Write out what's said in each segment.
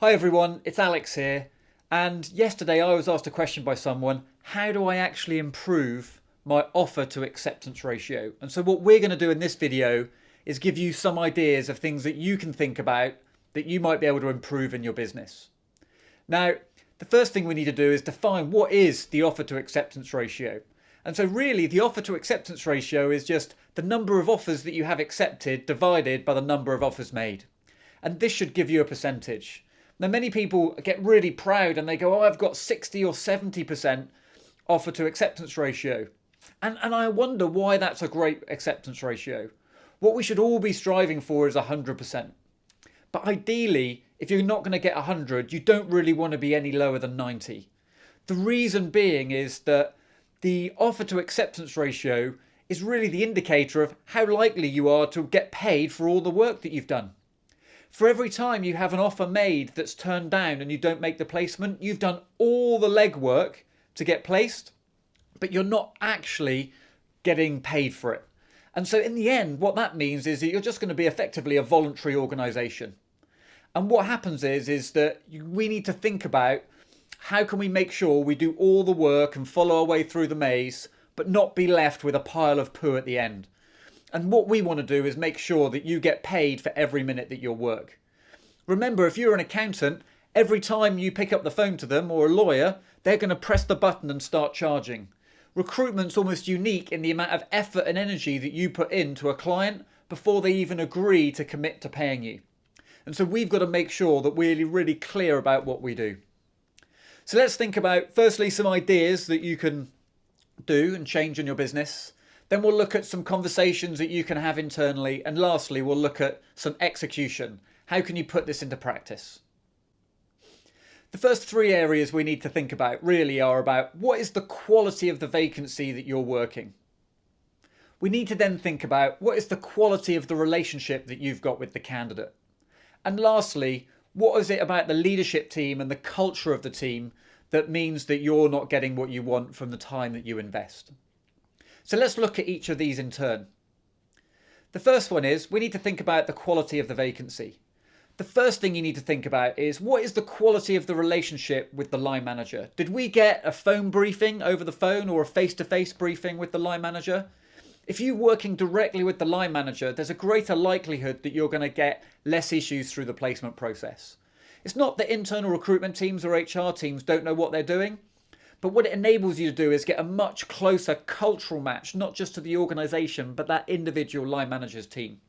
Hi everyone, it's Alex here. And yesterday I was asked a question by someone, how do I actually improve my offer to acceptance ratio? And so what we're going to do in this video is give you some ideas of things that you can think about that you might be able to improve in your business. Now, the first thing we need to do is define what is the offer to acceptance ratio. And so really the offer to acceptance ratio is just the number of offers that you have accepted divided by the number of offers made. And this should give you a percentage. Now, many people get really proud and they go, oh, I've got 60 or 70% offer to acceptance ratio. And I wonder why that's a great acceptance ratio. What we should all be striving for is 100%. But ideally, if you're not going to get 100, you don't really want to be any lower than 90. The reason being is that the offer to acceptance ratio is really the indicator of how likely you are to get paid for all the work that you've done. For every time you have an offer made that's turned down and you don't make the placement, you've done all the legwork to get placed, but you're not actually getting paid for it. And so in the end, what that means is that you're just going to be effectively a voluntary organisation. And what happens is that we need to think about how can we make sure we do all the work and follow our way through the maze, but not be left with a pile of poo at the end. And what we want to do is make sure that you get paid for every minute that you work. Remember, if you're an accountant, every time you pick up the phone to them or a lawyer, they're going to press the button and start charging. Recruitment's almost unique in the amount of effort and energy that you put into a client before they even agree to commit to paying you. And so we've got to make sure that we're really clear about what we do. So let's think about, firstly, some ideas that you can do and change in your business. Then we'll look at some conversations that you can have internally. And lastly, we'll look at some execution. How can you put this into practice? The first three areas we need to think about really are about what is the quality of the vacancy that you're working. We need to then think about what is the quality of the relationship that you've got with the candidate. And lastly, what is it about the leadership team and the culture of the team that means that you're not getting what you want from the time that you invest? So let's look at each of these in turn. The first one is we need to think about the quality of the vacancy. The first thing you need to think about is what is the quality of the relationship with the line manager? Did we get a phone briefing over the phone or a face-to-face briefing with the line manager? If you're working directly with the line manager, there's a greater likelihood that you're going to get less issues through the placement process. It's not that internal recruitment teams or HR teams don't know what they're doing. But what it enables you to do is get a much closer cultural match, not just to the organisation, but that individual line manager's team.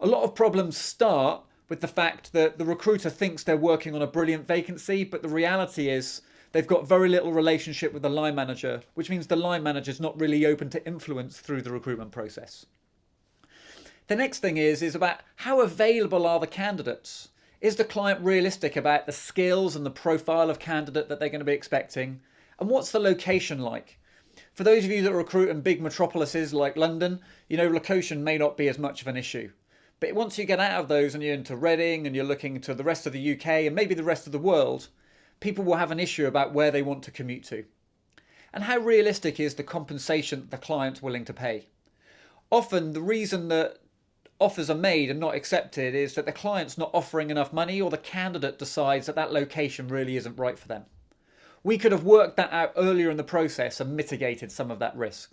A lot of problems start with the fact that the recruiter thinks they're working on a brilliant vacancy, but the reality is they've got very little relationship with the line manager, which means the line manager is not really open to influence through the recruitment process. The next thing is about how available are the candidates? Is the client realistic about the skills and the profile of candidate that they're going to be expecting? And what's the location like? For those of you that recruit in big metropolises like London, location may not be as much of an issue. But once you get out of those and you're into Reading and you're looking to the rest of the UK and maybe the rest of the world, people will have an issue about where they want to commute to. And how realistic is the compensation that the client's willing to pay? Often the reason that offers are made and not accepted is that the client's not offering enough money or the candidate decides that that location really isn't right for them. We could have worked that out earlier in the process and mitigated some of that risk.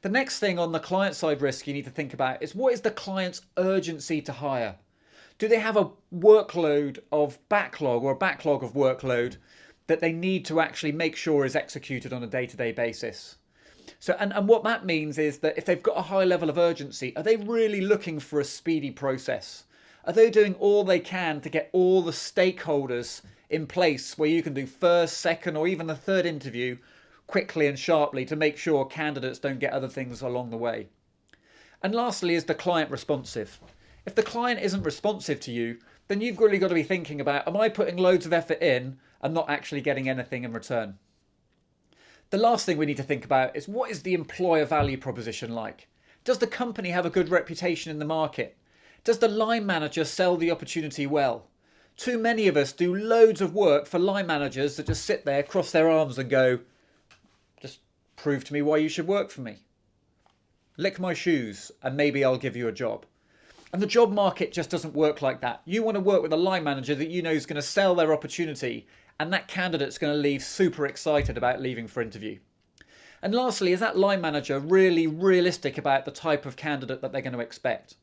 The next thing on the client side risk you need to think about is what is the client's urgency to hire? Do they have a workload of backlog or a backlog of workload that they need to actually make sure is executed on a day-to-day basis? So, and what that means is that if they've got a high level of urgency, are they really looking for a speedy process? Are they doing all they can to get all the stakeholders in place where you can do first, second, or even the third interview quickly and sharply to make sure candidates don't get other things along the way? And lastly, is the client responsive? If the client isn't responsive to you, then you've really got to be thinking about, am I putting loads of effort in and not actually getting anything in return? The last thing we need to think about is what is the employer value proposition like? Does the company have a good reputation in the market? Does the line manager sell the opportunity well? Too many of us do loads of work for line managers that just sit there, cross their arms and go, just prove to me why you should work for me. Lick my shoes and maybe I'll give you a job. And the job market just doesn't work like that. You want to work with a line manager that you know is going to sell their opportunity, and that candidate's going to leave super excited about leaving for interview. And lastly, is that line manager really realistic about the type of candidate that they're going to expect?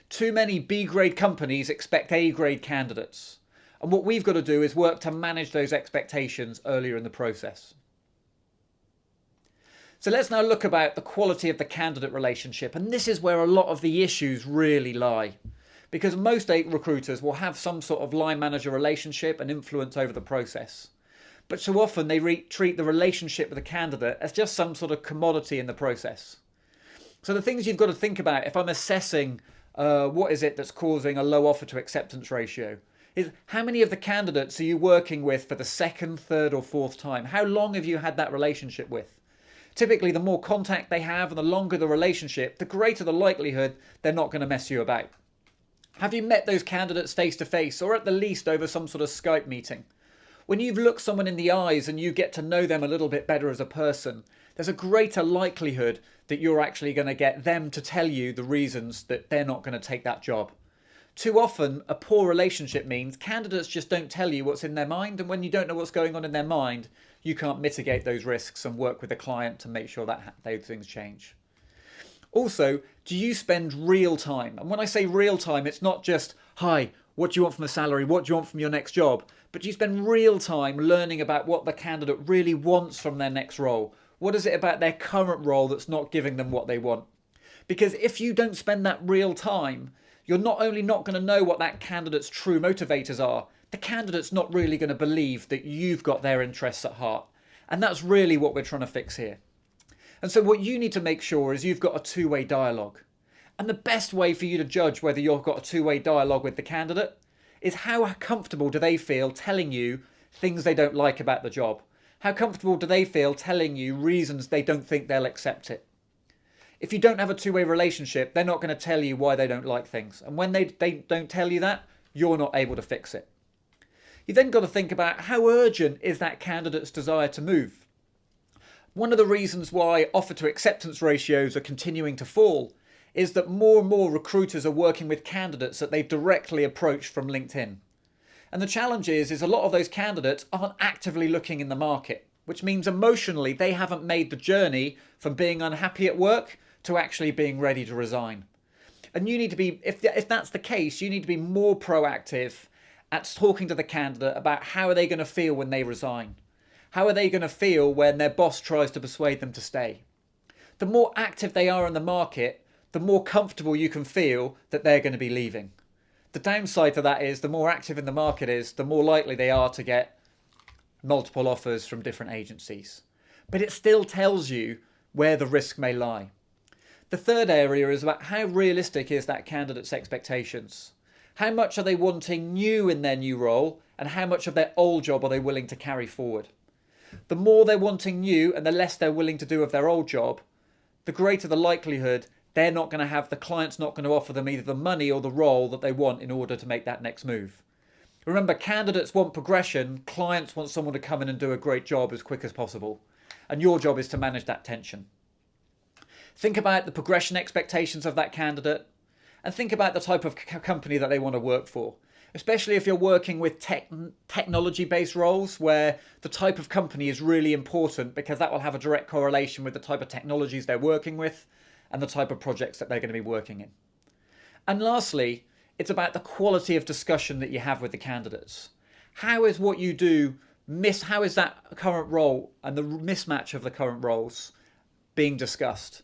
Too many B-grade companies expect A-grade candidates. And what we've got to do is work to manage those expectations earlier in the process. So let's now look about the quality of the candidate relationship. And this is where a lot of the issues really lie. Because most recruiters will have some sort of line manager relationship and influence over the process. But so often they treat the relationship with the candidate as just some sort of commodity in the process. So the things you've got to think about if I'm assessing what is it that's causing a low offer to acceptance ratio is how many of the candidates are you working with for the second, third or fourth time? How long have you had that relationship with? Typically, the more contact they have and the longer the relationship, the greater the likelihood they're not going to mess you about. Have you met those candidates face to face or at the least over some sort of Skype meeting? When you've looked someone in the eyes and you get to know them a little bit better as a person, there's a greater likelihood that you're actually going to get them to tell you the reasons that they're not going to take that job. Too often, a poor relationship means candidates just don't tell you what's in their mind, and when you don't know what's going on in their mind, you can't mitigate those risks and work with the client to make sure that those things change. Also, do you spend real time? And when I say real time, it's not just, hi, what do you want from a salary? What do you want from your next job? But do you spend real time learning about what the candidate really wants from their next role? What is it about their current role that's not giving them what they want? Because if you don't spend that real time, you're not only not going to know what that candidate's true motivators are, the candidate's not really going to believe that you've got their interests at heart. And that's really what we're trying to fix here. And so what you need to make sure is you've got a two-way dialogue. And the best way for you to judge whether you've got a two-way dialogue with the candidate is how comfortable do they feel telling you things they don't like about the job? How comfortable do they feel telling you reasons they don't think they'll accept it? If you don't have a two-way relationship, they're not going to tell you why they don't like things. And when they don't tell you that, you're not able to fix it. You then got to think about how urgent is that candidate's desire to move. One of the reasons why offer to acceptance ratios are continuing to fall is that more and more recruiters are working with candidates that they've directly approached from LinkedIn. And the challenge is a lot of those candidates aren't actively looking in the market, which means emotionally they haven't made the journey from being unhappy at work to actually being ready to resign. And you need to be, if that's the case, you need to be more proactive at talking to the candidate about how are they going to feel when they resign. How are they going to feel when their boss tries to persuade them to stay? The more active they are in the market, the more comfortable you can feel that they're going to be leaving. The downside to that is the more active in the market is, the more likely they are to get multiple offers from different agencies. But it still tells you where the risk may lie. The third area is about how realistic is that candidate's expectations. How much are they wanting new in their new role, and how much of their old job are they willing to carry forward? The more they're wanting new and the less they're willing to do of their old job, the greater the likelihood they're not going to have, the client's not going to offer them either the money or the role that they want in order to make that next move. Remember, candidates want progression, clients want someone to come in and do a great job as quick as possible. And your job is to manage that tension. Think about the progression expectations of that candidate and think about the type of company that they want to work for. Especially if you're working with technology-based roles where the type of company is really important because that will have a direct correlation with the type of technologies they're working with and the type of projects that they're going to be working in. And lastly, it's about the quality of discussion that you have with the candidates. How is what you do, how is that current role and the mismatch of the current roles being discussed?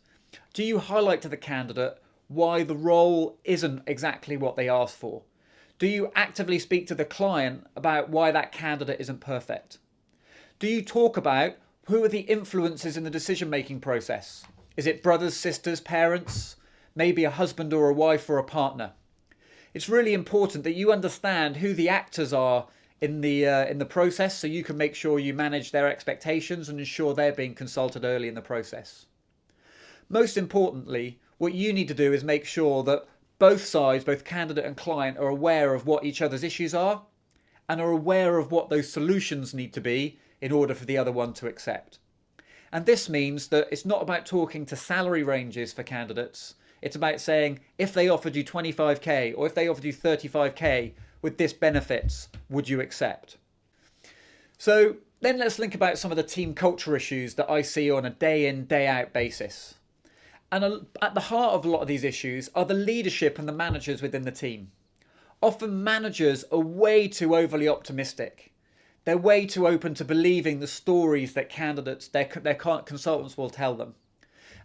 Do you highlight to the candidate why the role isn't exactly what they asked for? Do you actively speak to the client about why that candidate isn't perfect? Do you talk about who are the influences in the decision-making process? Is it brothers, sisters, parents, maybe a husband or a wife or a partner? It's really important that you understand who the actors are in the process so you can make sure you manage their expectations and ensure they're being consulted early in the process. Most importantly, what you need to do is make sure that both sides, both candidate and client, are aware of what each other's issues are and are aware of what those solutions need to be in order for the other one to accept. And this means that it's not about talking to salary ranges for candidates. It's about saying, if they offered you 25k or if they offered you 35k with this benefits, would you accept? So then let's think about some of the team culture issues that I see on a day in, day out basis. And at the heart of a lot of these issues are the leadership and the managers within the team. Often managers are way too overly optimistic. They're way too open to believing the stories that candidates, their consultants will tell them.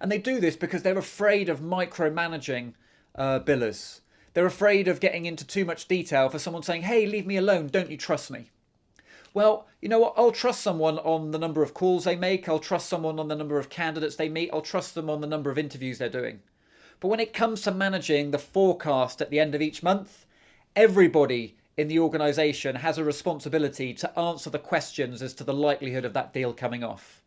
And they do this because they're afraid of micromanaging billers. They're afraid of getting into too much detail for someone saying, hey, leave me alone, don't you trust me? Well, you know what? I'll trust someone on the number of calls they make. I'll trust someone on the number of candidates they meet. I'll trust them on the number of interviews they're doing. But when it comes to managing the forecast at the end of each month, everybody in the organisation has a responsibility to answer the questions as to the likelihood of that deal coming off.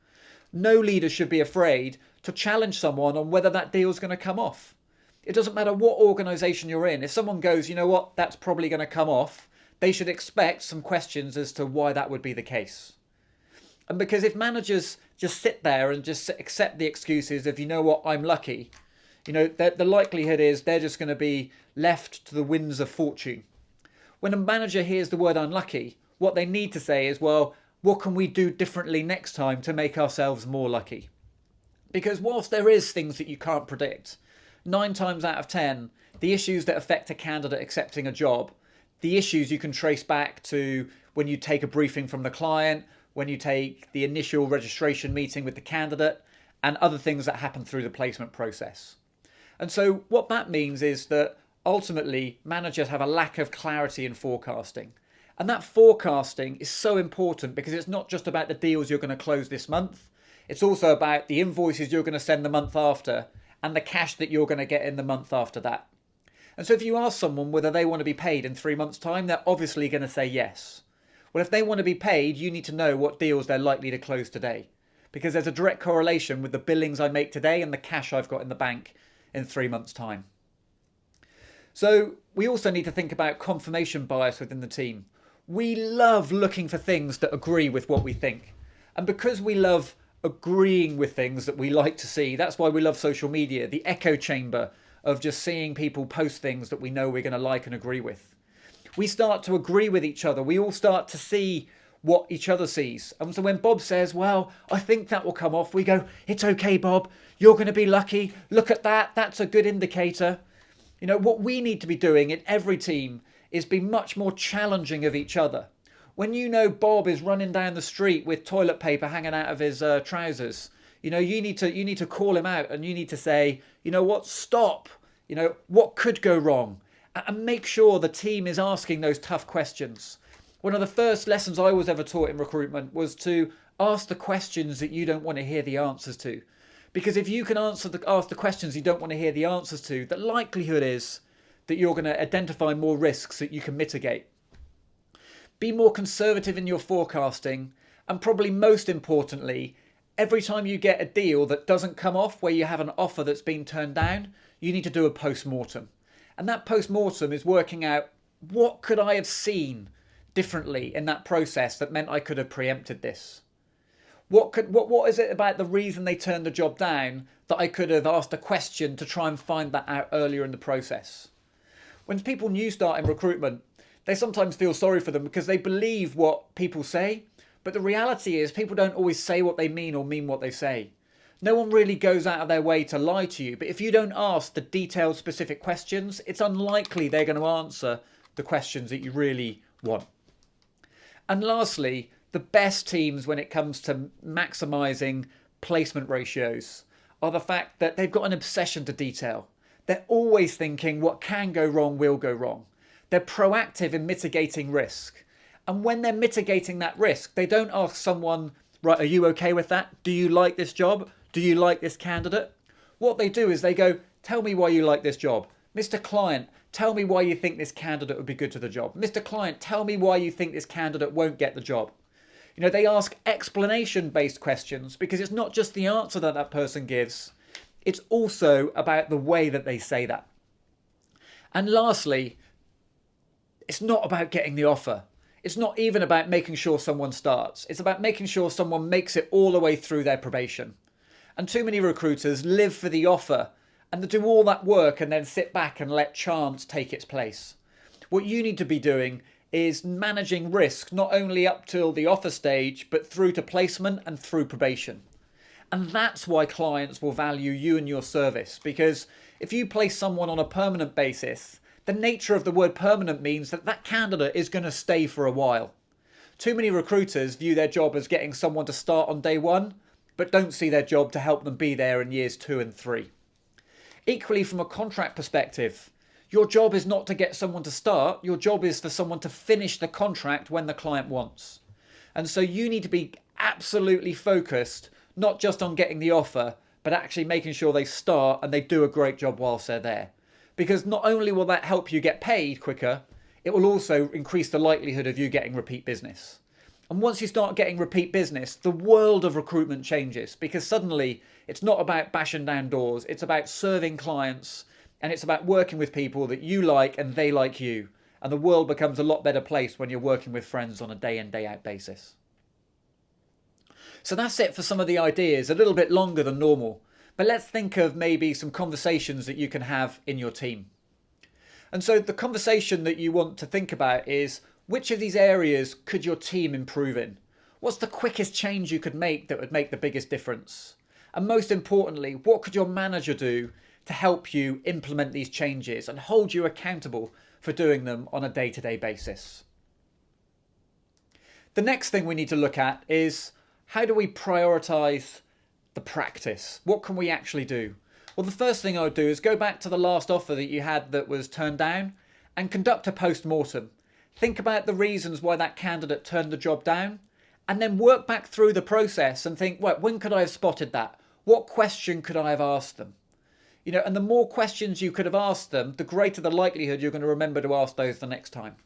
No leader should be afraid to challenge someone on whether that deal is going to come off. It doesn't matter what organisation you're in. If someone goes, you know what, that's probably going to come off, they should expect some questions as to why that would be the case. And because if managers just sit there and just accept the excuses of, you know what, I'm lucky, you know, the likelihood is they're just going to be left to the winds of fortune. When a manager hears the word unlucky, what they need to say is, well, what can we do differently next time to make ourselves more lucky? Because whilst there is things that you can't predict, 9 times out of 10, the issues that affect a candidate accepting a job, the issues you can trace back to when you take a briefing from the client, when you take the initial registration meeting with the candidate, and other things that happen through the placement process. And so what that means is that ultimately managers have a lack of clarity in forecasting. And that forecasting is so important because it's not just about the deals you're going to close this month. It's also about the invoices you're going to send the month after and the cash that you're going to get in the month after that. And so if you ask someone whether they want to be paid in 3 months' time, they're obviously going to say yes. Well, if they want to be paid, you need to know what deals they're likely to close today, because there's a direct correlation with the billings I make today and the cash I've got in the bank in 3 months' time. So we also need to think about confirmation bias within the team. We love looking for things that agree with what we think. And because we love agreeing with things that we like to see, that's why we love social media, the echo chamber of just seeing people post things that we know we're going to like and agree with. We start to agree with each other. We all start to see what each other sees. And so when Bob says, well, I think that will come off, we go, it's okay, Bob, you're going to be lucky. Look at that. That's a good indicator. You know, what we need to be doing in every team is be much more challenging of each other. When you know Bob is running down the street with toilet paper hanging out of his trousers, you know, you need to call him out and you need to say, you know what, stop. You know, what could go wrong? And make sure the team is asking those tough questions. One of the first lessons I was ever taught in recruitment was to ask the questions that you don't want to hear the answers to. Because if you can ask the questions you don't want to hear the answers to, the likelihood is that you're going to identify more risks that you can mitigate. Be more conservative in your forecasting, and probably most importantly, every time you get a deal that doesn't come off, where you have an offer that's been turned down, you need to do a post-mortem. And that post-mortem is working out, what could I have seen differently in that process that meant I could have preempted this? What is it about the reason they turned the job down that I could have asked a question to try and find that out earlier in the process? When people new start in recruitment, they sometimes feel sorry for them because they believe what people say, but the reality is people don't always say what they mean or mean what they say. No one really goes out of their way to lie to you, but if you don't ask the detailed specific questions, it's unlikely they're going to answer the questions that you really want. And lastly, the best teams when it comes to maximising placement ratios are the fact that they've got an obsession to detail. They're always thinking what can go wrong will go wrong. They're proactive in mitigating risk. And when they're mitigating that risk, they don't ask someone, right, are you okay with that? Do you like this job? Do you like this candidate? What they do is they go, tell me why you like this job. Mr. Client, tell me why you think this candidate would be good to the job. Mr. Client, tell me why you think this candidate won't get the job. You know, they ask explanation-based questions because it's not just the answer that that person gives. It's also about the way that they say that. And lastly, it's not about getting the offer. It's not even about making sure someone starts. It's about making sure someone makes it all the way through their probation. And too many recruiters live for the offer and to do all that work and then sit back and let chance take its place. What you need to be doing is managing risk, not only up till the offer stage, but through to placement and through probation. And that's why clients will value you and your service, because if you place someone on a permanent basis, the nature of the word permanent means that that candidate is going to stay for a while. Too many recruiters view their job as getting someone to start on day one, but don't see their job to help them be there in years 2 and 3. Equally, from a contract perspective, your job is not to get someone to start, your job is for someone to finish the contract when the client wants. And so you need to be absolutely focused, not just on getting the offer, but actually making sure they start and they do a great job whilst they're there. Because not only will that help you get paid quicker, it will also increase the likelihood of you getting repeat business. And once you start getting repeat business, the world of recruitment changes, because suddenly it's not about bashing down doors, it's about serving clients, and it's about working with people that you like and they like you. And the world becomes a lot better place when you're working with friends on a day in, day out basis. So that's it for some of the ideas, a little bit longer than normal. But let's think of maybe some conversations that you can have in your team. And so the conversation that you want to think about is, which of these areas could your team improve in? What's the quickest change you could make that would make the biggest difference? And most importantly, what could your manager do to help you implement these changes and hold you accountable for doing them on a day-to-day basis? The next thing we need to look at is, how do we prioritize the practice? What can we actually do? Well, the first thing I would do is go back to the last offer that you had that was turned down and conduct a post-mortem. Think about the reasons why that candidate turned the job down, and then work back through the process and think, well, when could I have spotted that? What question could I have asked them? And the more questions you could have asked them, the greater the likelihood you're going to remember to ask those the next time.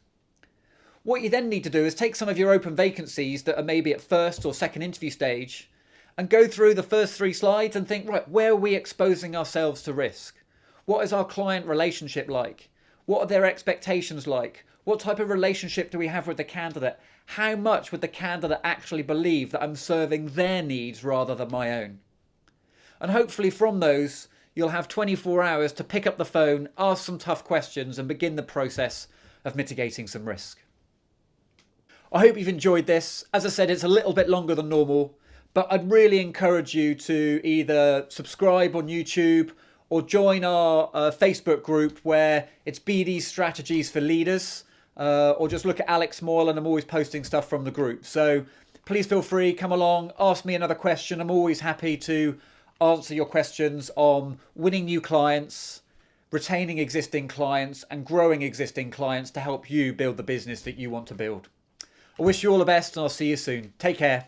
What you then need to do is take some of your open vacancies that are maybe at first or second interview stage and go through the first 3 slides and think, right, where are we exposing ourselves to risk? What is our client relationship like? What are their expectations like? What type of relationship do we have with the candidate? How much would the candidate actually believe that I'm serving their needs rather than my own? And hopefully from those, you'll have 24 hours to pick up the phone, ask some tough questions and begin the process of mitigating some risk. I hope you've enjoyed this. As I said, it's a little bit longer than normal, but I'd really encourage you to either subscribe on YouTube or join our Facebook group where it's BD Strategies for Leaders, or just look at Alex Moyle and I'm always posting stuff from the group. So please feel free, come along, ask me another question. I'm always happy to answer your questions on winning new clients, retaining existing clients and growing existing clients to help you build the business that you want to build. I wish you all the best and I'll see you soon. Take care.